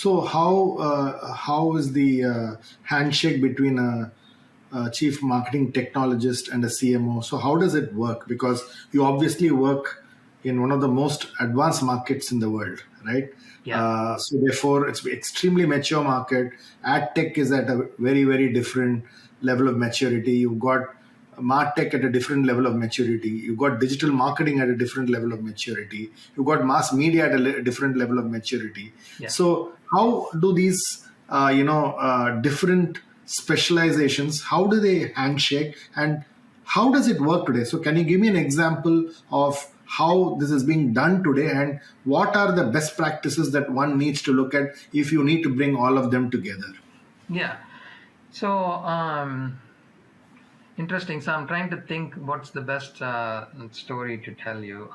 So how is the handshake between a chief marketing technologist and a CMO? So how does it work? Because you obviously work in one of the most advanced markets in the world, right? Yeah. So therefore, it's extremely mature market. Ad tech is at a very, very different level of maturity. You've got martech at a different level of maturity. You've got digital marketing at a different level of maturity. You've got mass media at a different level of maturity. Yeah. So how do these different specializations, how do they handshake, and how does it work today? So can you give me an example of how this is being done today, and what are the best practices that one needs to look at if you need to bring all of them together? Yeah. So, interesting. So I'm trying to think what's the best story to tell you.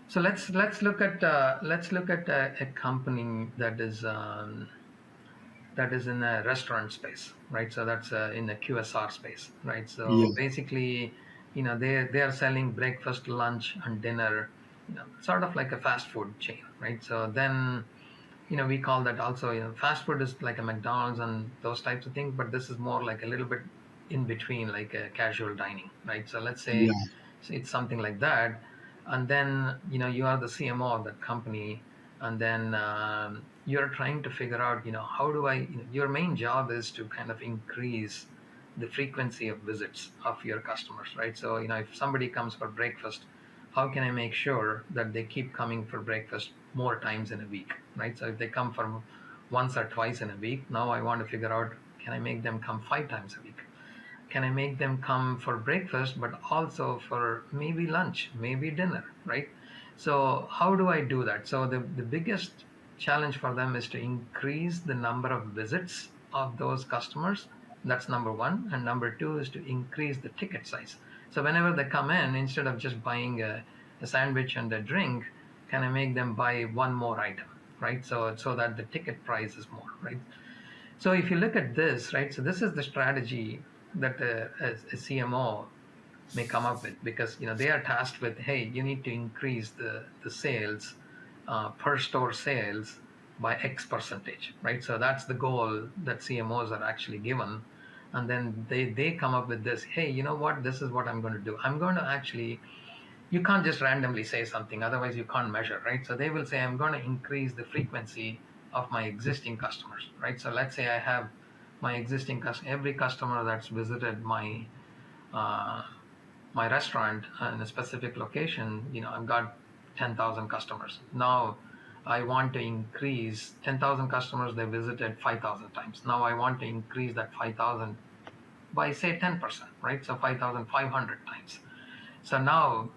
So let's look at a company that is in a restaurant space, right? So that's in the QSR space, right? So Yeah. basically, they are selling breakfast, lunch, and dinner, sort of like a fast food chain, right? So then, we call that also, fast food is like a McDonald's and those types of things, but this is more like a little bit in between, like a casual dining, right? So let's say Yeah. it's something like that. And then, you are the CMO of that company. And then you're trying to figure out, how do I, your main job is to kind of increase the frequency of visits of your customers, right? So, if somebody comes for breakfast, how can I make sure that they keep coming for breakfast more times in a week, right? So if they come for once or twice in a week, now I want to figure out, can I make them come 5 times a week? Can I make them come for breakfast, but also for maybe lunch, maybe dinner, right? So how do I do that? So the biggest challenge for them is to increase the number of visits of those customers. That's number one. And number two is to increase the ticket size. So whenever they come in, instead of just buying a sandwich and a drink, can I make them buy one more item, right? So that the ticket price is more, right? So if you look at this, right, so this is the strategy that a CMO may come up with, because they are tasked with, hey, you need to increase the sales, per store sales, by X percentage, right? So that's the goal that CMOs are actually given. And then they come up with this, hey, you know what, this is what I'm going to do. I'm going to actually, you can't just randomly say something, otherwise you can't measure, right? So they will say, I'm going to increase the frequency of my existing customers, right? So let's say I have my existing customer, every customer that's visited uh, my restaurant in a specific location, I've got 10,000 customers. Now I want to increase 10,000 customers, they visited 5,000 times. Now I want to increase that 5,000 by say 10%, right? So 5,500 times. So now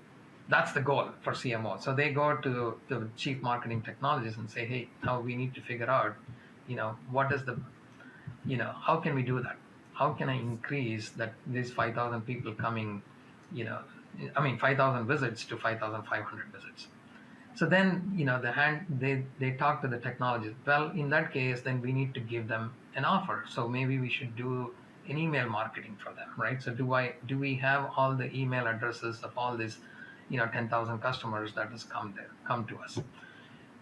that's the goal for CMO. So they go to the chief marketing technologist and say, hey, now we need to figure out, what is the, how can we do that? How can I increase that these 5,000 people coming, you know, 5,000 visits to 5,500 visits. So then, they talk to the technologist. Well, in that case, then we need to give them an offer. So maybe we should do an email marketing for them, right? So do we have all the email addresses of all these, 10,000 customers that has come to us?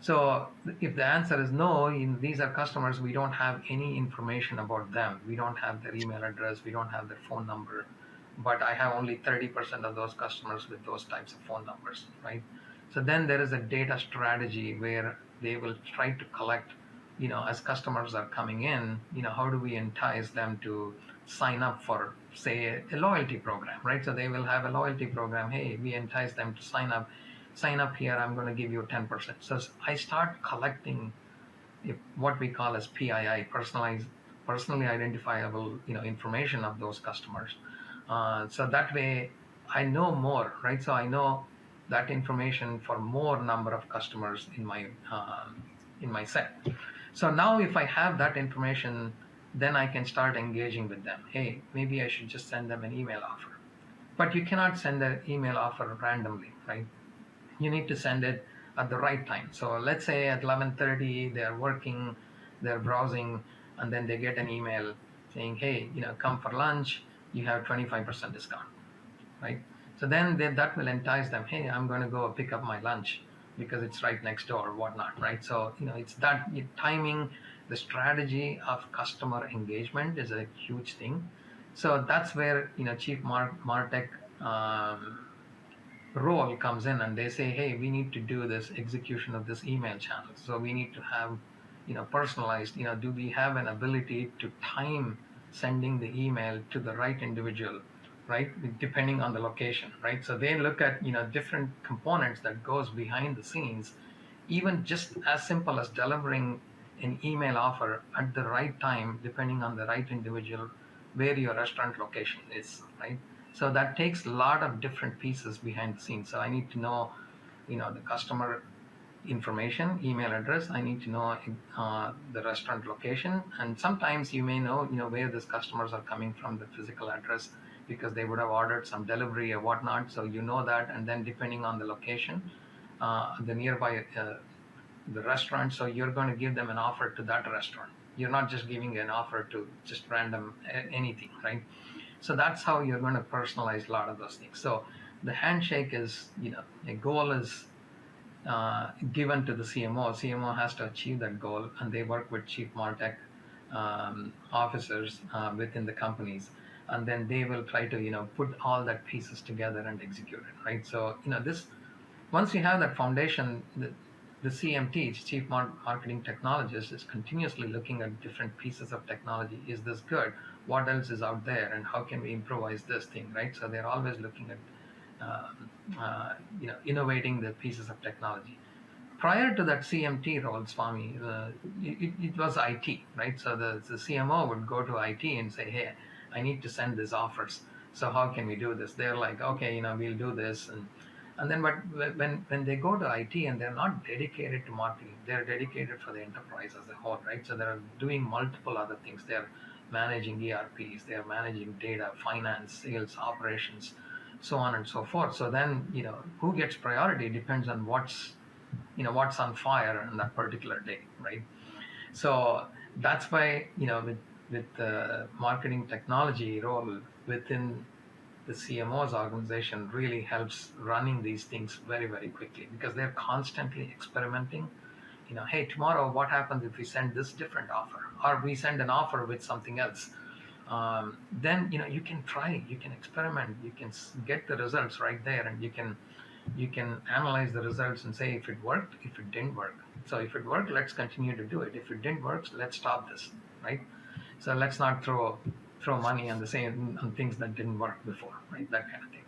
So if the answer is no, these are customers, we don't have any information about them. We don't have their email address, we don't have their phone number, but I have only 30% of those customers with those types of phone numbers, right? So then there is a data strategy where they will try to collect, as customers are coming in, how do we entice them to sign up for, say, a loyalty program, right? So they will have a loyalty program. Hey, we entice them to sign up here, I'm going to give you 10%. So I start collecting what we call as PII, personally identifiable, information of those customers. So that way I know more, right? So I know that information for more number of customers in my set. So now if I have that information, then I can start engaging with them. Hey, maybe I should just send them an email offer. But you cannot send an email offer randomly, right? You need to send it at the right time. So let's say at 11:30 they're working, they're browsing, and then they get an email saying, hey, come for lunch, you have 25% discount, right? So then that will entice them. Hey, I'm going to go pick up my lunch because it's right next door or whatnot, right? So it's that timing, the strategy of customer engagement is a huge thing. So that's where chief martech role comes in, and they say, hey, we need to do this execution of this email channel, so we need to have personalized, do we have an ability to time sending the email to the right individual, right, depending on the location, right? So they look at different components that goes behind the scenes, even just as simple as delivering an email offer at the right time depending on the right individual where your restaurant location is, right? So that takes a lot of different pieces behind the scenes. So I need to know the customer information, email address. I need to know the restaurant location, and sometimes you may know where these customers are coming from, the physical address, because they would have ordered some delivery or whatnot. So that, and then depending on the location, the nearby the restaurant, so you're going to give them an offer to that restaurant. You're not just giving an offer to just random anything, right? So that's how you're going to personalize a lot of those things. So the handshake is, a goal is given to the CMO. CMO has to achieve that goal, and they work with chief martech officers within the companies, and then they will try to put all that pieces together and execute it, right? So this, once you have that foundation, the CMT, Chief Marketing Technologist, is continuously looking at different pieces of technology. Is this good? What else is out there? And how can we improvise this thing, right? So they're always looking at, innovating the pieces of technology. Prior to that CMT role, Swami, it was IT, right? So the CMO would go to IT and say, hey, I need to send these offers. So how can we do this? They're like, okay, we'll do this. And then, but when they go to IT and they're not dedicated to marketing, they're dedicated for the enterprise as a whole, right? So they're doing multiple other things. They're managing ERPs, they're managing data, finance, sales, operations, so on and so forth. So then, who gets priority depends on what's on fire on that particular day, right? So that's why with the marketing technology role within the CMO's organization really helps running these things very, very quickly, because they're constantly experimenting. Hey, tomorrow what happens if we send this different offer, or we send an offer with something else? Then you can try, you can experiment, you can get the results right there, and you can analyze the results and say if it worked, if it didn't work. So if it worked, let's continue to do it. If it didn't work, let's stop this, right? So let's not throw money on the same on things that didn't work before, right? That kind of thing.